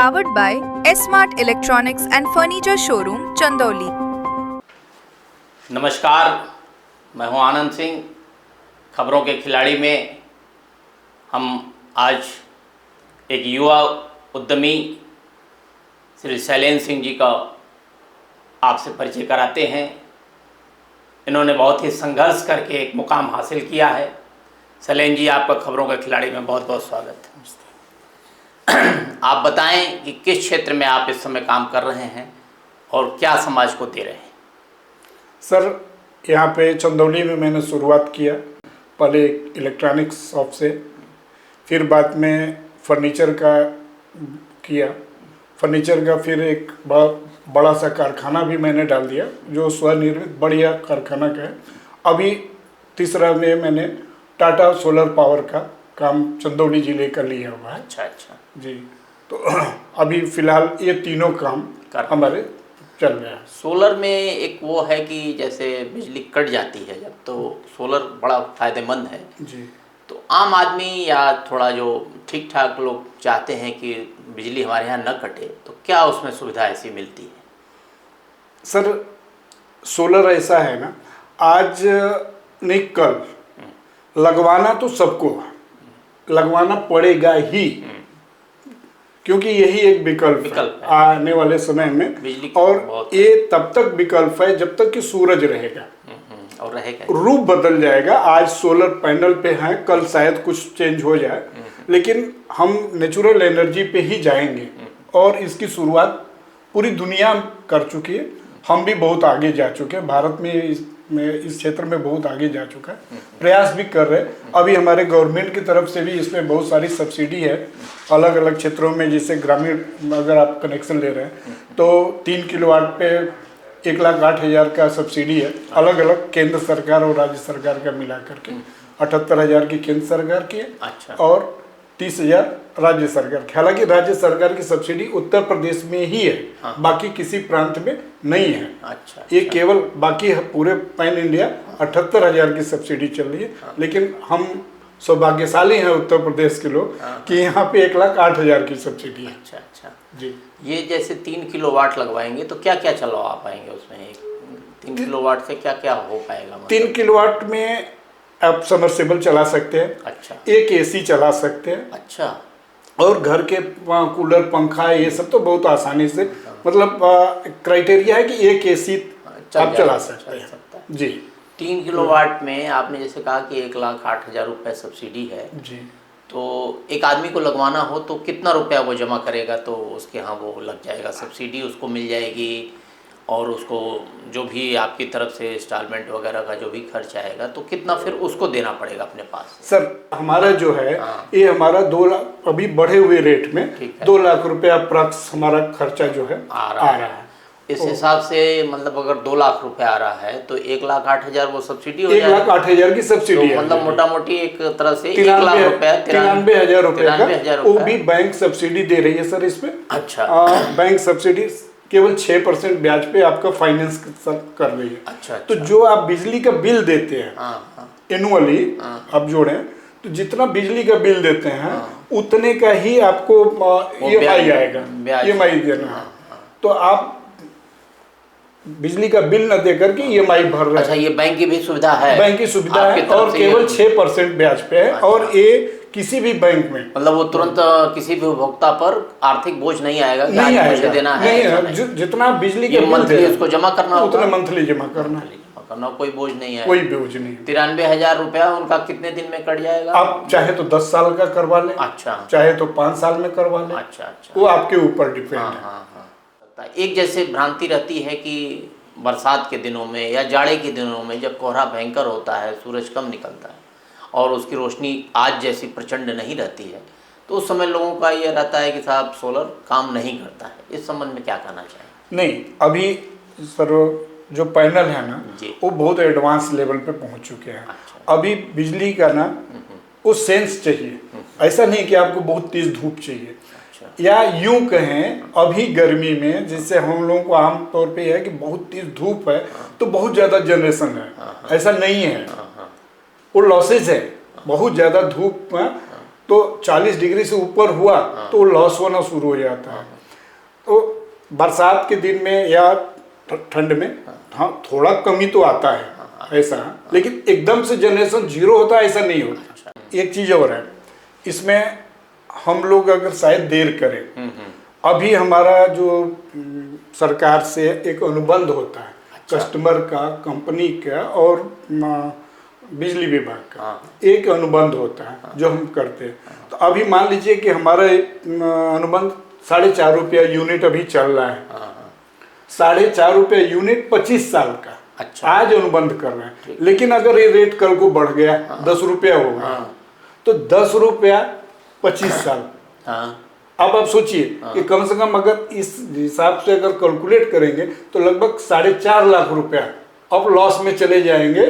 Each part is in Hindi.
powered by S-Mart Electronics and Furniture Showroom, Chandauli. नमस्कार, मैं हूं आनंद सिंह। खबरों के खिलाड़ी में हम आज एक युवा उद्यमी श्री शैलेंद्र सिंह जी का आपसे परिचय कराते हैं। इन्होंने बहुत ही संघर्ष करके एक मुकाम हासिल किया है। शैलेंद्र जी, आपका खबरों के खिलाड़ी में बहुत बहुत स्वागत है। आप बताएं कि किस क्षेत्र में आप इस समय काम कर रहे हैं और क्या समाज को दे रहे हैं। सर, यहाँ पे चंदौली में मैंने शुरुआत किया, पहले एक इलेक्ट्रॉनिक्स शॉप से, फिर बाद में फर्नीचर का किया। फर्नीचर का फिर एक बड़ा सा कारखाना भी मैंने डाल दिया जो स्वनिर्मित बढ़िया कारखाना का है। अभी तीसरा में मैंने टाटा सोलर पावर का काम चंदौली जिले का लिया हुआ है। अच्छा जी, तो अभी फ़िलहाल ये तीनों काम हमारे चल रहे हैं। सोलर में एक वो है कि जैसे बिजली कट जाती है जब, तो सोलर बड़ा फ़ायदेमंद है जी। तो आम आदमी या थोड़ा जो ठीक ठाक लोग चाहते हैं कि बिजली हमारे यहाँ न कटे, तो क्या उसमें सुविधा ऐसी मिलती है? सर, सोलर ऐसा है ना, आज नहीं कल लगवाना तो सबको लगवाना पड़ेगा ही, क्योंकि यही एक विकल्प है आने वाले समय में बिजली की। और ये तब तक विकल्प है जब तक कि सूरज रहेगा और रहेगा, रूप बदल जाएगा। आज सोलर पैनल पे हैं, कल शायद कुछ चेंज हो जाए, लेकिन हम नेचुरल एनर्जी पे ही जाएंगे और इसकी शुरुआत पूरी दुनिया कर चुकी है। हम भी बहुत आगे जा चुके हैं, भारत में इस क्षेत्र में बहुत आगे जा चुका है, प्रयास भी कर रहे हैं। अभी हमारे गवर्नमेंट की तरफ से भी इसमें बहुत सारी सब्सिडी है अलग अलग क्षेत्रों में। जैसे ग्रामीण अगर आप कनेक्शन ले रहे हैं तो 3 किलोवाट पे 1,08,000 का सब्सिडी है, अलग अलग केंद्र सरकार और राज्य सरकार का मिला करके। 78,000 की केंद्र सरकार की है। अच्छा। और 30,000 राज्य सरकार की। हालांकि राज्य सरकार की सब्सिडी उत्तर प्रदेश में ही है। हाँ। बाकी किसी प्रांत में नहीं है। अच्छा। ये केवल बाकी पूरे पैन इंडिया 78,000 की सब्सिडी चल रही है। हाँ। लेकिन हम सौभाग्यशाली हैं उत्तर प्रदेश के लोग कि यहाँ पे 1,08,000 की सब्सिडी है। अच्छा जी। ये जैसे 3 किलोवाट लगवाएंगे तो क्या क्या चलवा पाएंगे उसमें? 3 किलोवाट से क्या क्या हो पाएगा? 3 किलोवाट में आप सबमर्सिबल चला सकते हैं। अच्छा। एक एसी चला सकते हैं। अच्छा। और घर के कूलर पंखा ये सब तो बहुत आसानी से, मतलब क्राइटेरिया है कि एक एसी आप चला सकते हैं। जी। 3 किलोवाट में आपने जैसे कहा कि 1,08,000 रुपये सब्सिडी है जी। तो एक आदमी को लगवाना हो तो कितना रुपया वो जमा करेगा तो उसके यहाँ वो लग जाएगा, सब्सिडी उसको मिल जाएगी? और उसको जो भी आपकी तरफ से इंस्टॉलमेंट वगैरह का जो भी खर्च आएगा तो कितना फिर उसको देना पड़ेगा अपने पास? सर, हमारा जो है ये हमारा 2 लाख, अभी बढ़े हुए रेट में 2 लाख रुपया अप्रॉक्स हमारा खर्चा जो है आ रहा है। इस हिसाब से मतलब अगर 2 लाख रुपए आ रहा है तो 1,08,000 वो सब्सिडी हो जाएगी। 1,08,000 की सब्सिडी है। मतलब मोटा मोटी एक तरह से 1 लाख रुपया 93,000 रुपये वो भी बैंक सब्सिडी दे रही है सर इसमें। अच्छा। बैंक सब्सिडी केवल 6% ब्याज पे आपका फाइनेंस कर रही है। अच्छा। तो जो आप बिजली का बिल देते हैं एनुअली आप जोड़ें तो जितना बिजली का बिल देते हैं उतने का ही आपको EMI आएगा, EMI देना है। तो आप बिजली का बिल न दे करके EMI भर रहे हैं। अच्छा, ये बैंक की भी सुविधा है? बैंक की सुविधा है और केवल 6% ब्याज पे है। और ये किसी भी बैंक में मतलब वो तुरंत किसी भी उपभोक्ता पर आर्थिक बोझ नहीं आएगा कि नहीं आज मुझे देना है? नहीं, जितना बिजली के मंथली उसको जमा करना होगा, उतना मंथली जमा करना, कोई बोझ नहीं है। कोई बोझ नहीं। 93,000 रुपया उनका कितने दिन में कट जाएगा? आप चाहे तो 10 साल का करवा लें। अच्छा। चाहे तो 5 साल में करवा लें। अच्छा। वो आपके ऊपर डिपेंड है। एक जैसे भ्रांति रहती है कि बरसात के दिनों में या जाड़े के दिनों में जब कोहरा भयंकर होता है, सूरज कम निकलता है और उसकी रोशनी आज जैसी प्रचंड नहीं रहती है, तो उस समय लोगों का ये रहता है कि साहब सोलर काम नहीं करता है। इस संबंध में क्या कहना चाहिए? नहीं, अभी सर जो पैनल है ना वो बहुत एडवांस लेवल पे पहुंच चुके हैं। अच्छा। अभी बिजली का ना वो सेंस चाहिए। ऐसा नहीं कि आपको बहुत तेज धूप चाहिए। या यूं कहें अभी गर्मी में जैसे हम लोगों को आम तौर पे है कि बहुत तेज धूप है तो बहुत ज़्यादा जनरेशन है, ऐसा नहीं है। वो लॉसेज है बहुत ज़्यादा धूप में तो 40 डिग्री से ऊपर हुआ तो लॉस होना शुरू हो जाता है। तो बरसात के दिन में या ठंड में हाँ थोड़ा कमी तो आता है ऐसा, लेकिन एकदम से जनरेशन जीरो होता है ऐसा नहीं होता। एक चीज़ और है इसमें, हम लोग अगर शायद देर करें, अभी हमारा जो सरकार से एक अनुबंध होता है, कस्टमर का, कंपनी का और बिजली विभाग का एक अनुबंध होता है जो हम करते हैं। तो अभी मान लीजिए कि हमारा अनुबंध 4.5 रुपया यूनिट अभी चल रहा है, 4.5 रुपया यूनिट 25 साल का। अच्छा। आज अनुबंध कर रहे हैं, लेकिन अगर ये रेट कल को बढ़ गया 10 रुपया हो गया तो 10 रुपया 25 साल। अब आप सोचिए कि कम से कम अगर इस हिसाब से अगर कैलकुलेट करेंगे तो लगभग 4.5 लाख रुपया अब लॉस में चले जाएंगे।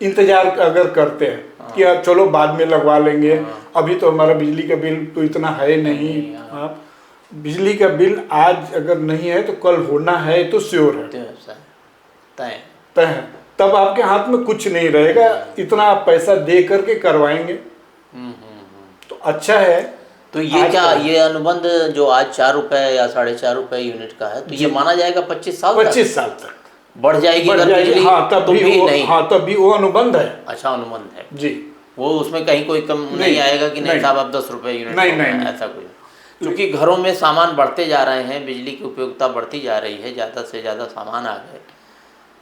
इंतजार अगर करते हैं कि चलो बाद में लगवा लेंगे, अभी तो हमारा बिजली का बिल तो इतना है नहीं। आप बिजली का बिल आज अगर नहीं है तो कल होना है तो श्योर है, तय है। तब आपके हाथ में कुछ नहीं रहेगा, इतना आप पैसा दे करके करवाएंगे तो अच्छा है। तो ये क्या, ये अनुबंध जो आज 4 रुपए या 4.5 रुपए यूनिट का है, तो ये माना जाएगा 25 साल 25 साल तक बढ़ जाएगी अगर बिजली? हाँ तब भी नहीं। हाँ तब भी वो अनुबंध है। अच्छा अनुबंध है जी, वो उसमें कहीं कोई कम नहीं आएगा कि नहीं साहब अब 10 रुपए यूनिट नहीं, ऐसा कोई। क्योंकि घरों में सामान बढ़ते जा रहे हैं, बिजली की उपयोगिता बढ़ती जा रही है, ज़्यादा से ज़्यादा सामान आ गए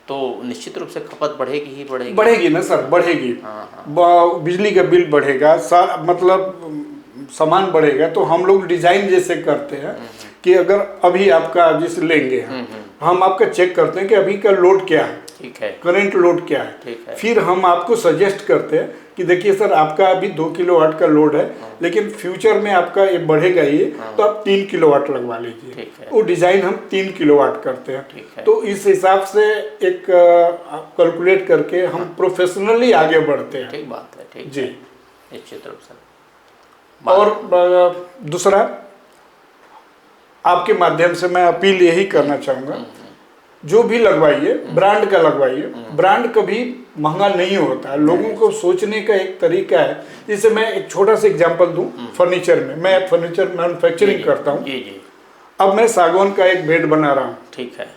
तो निश्चित रूप से खपत बढ़ेगी ही बढ़ेगी ना सर, बढ़ेगी। बिजली का बिल बढ़ेगा, मतलब सामान बढ़ेगा। तो हम लोग डिजाइन जैसे करते हैं कि अगर अभी आपका जैसे लेंगे हम आपका चेक करते हैं कि अभी का लोड क्या है, ठीक है, करंट लोड क्या है, ठीक है। फिर हम आपको सजेस्ट करते हैं कि देखिए सर आपका अभी 2 किलोवाट का लोड है, लेकिन फ्यूचर में आपका ये बढ़ेगा ये, तो आप 3 किलोवाट लगवा लीजिए। वो डिजाइन हम 3 किलोवाट करते हैं। तो इस हिसाब से एक कैलकुलेट करके हम प्रोफेशनली आगे बढ़ते हैं। ठीक बात है, ठीक जी, निश्चित रूप से। और दूसरा आपके माध्यम से मैं अपील यही करना चाहूँगा, जो भी लगवाइए ब्रांड का लगवाइए। ब्रांड कभी महंगा नहीं होता है, लोगों को सोचने का एक तरीका है। जैसे मैं एक छोटा सा एग्जांपल दूं, फर्नीचर में, मैं फर्नीचर मैन्युफैक्चरिंग करता हूं। अब मैं सागवान का एक बेड बना रहा हूं, ठीक है।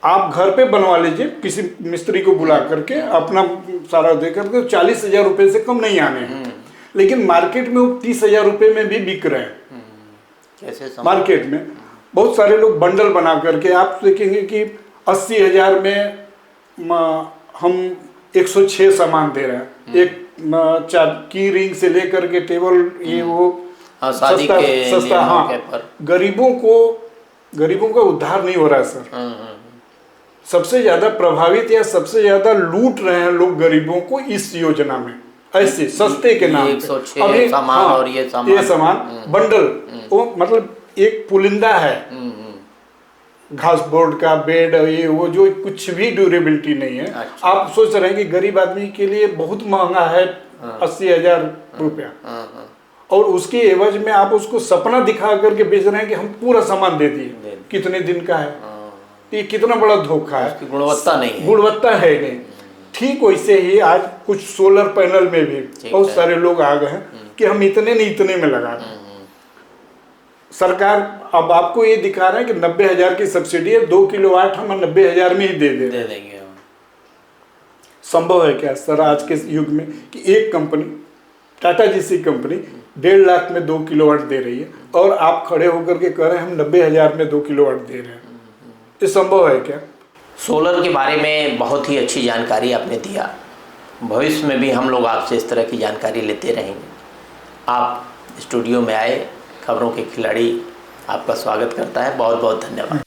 आप घर पे बनवा लीजिए, किसी मिस्त्री को बुला करके अपना सारा दे करके, 40,000 रुपये से कम नहीं आने हैं। लेकिन मार्केट में वो 30,000 रुपये में भी बिक रहे हैं। कैसे मार्केट में बहुत सारे लोग बंडल बना करके, आप देखेंगे कि 80,000 में हम 106 सामान दे रहे हैं। एक की रिंग से लेकर के टेबल, ये वो सस्ता। हाँ, गरीबों का उद्धार नहीं हो रहा है सर। सबसे ज्यादा प्रभावित या सबसे ज्यादा लूट रहे हैं लोग गरीबों को इस योजना में, ऐसे सस्ते के नाम पे। अभी सामान, और ये सामान बंडल, वो मतलब एक पुलिंदा है, घास बोर्ड का बेड, ये वो जो कुछ भी ड्यूरेबिलिटी नहीं है। अच्छा। आप सोच रहे हैं कि गरीब आदमी के लिए बहुत महंगा है 80,000 रुपया, और उसके एवज में आप उसको सपना दिखा करके बेच रहे हैं कि हम पूरा सामान दे दिए, कितने दिन का है। ये कितना बड़ा धोखा है, गुणवत्ता नहीं है, गुणवत्ता है नहीं। ठीक वैसे ही आज कुछ सोलर पैनल में भी बहुत सारे लोग आ गए हैं कि हम इतने नहीं इतने में लगा रहे हैं। सरकार अब आपको ये दिखा रहा है कि 90,000 की सब्सिडी है, 2 किलोवाट हम 90,000 में ही दे देंगे। संभव है क्या सर आज के युग में कि एक कंपनी, टाटा जैसी कंपनी 1.5 लाख में 2 किलोवाट दे रही है, और आप खड़े होकर के कह रहे हैं हम 90,000 में 2 किलोवाट दे रहे हैं? ये संभव है क्या? सोलर के बारे में बहुत ही अच्छी जानकारी आपने दिया। भविष्य में भी हम लोग आपसे इस तरह की जानकारी लेते रहेंगे। आप स्टूडियो में आए, खबरों के खिलाड़ी आपका स्वागत करता है। बहुत बहुत धन्यवाद।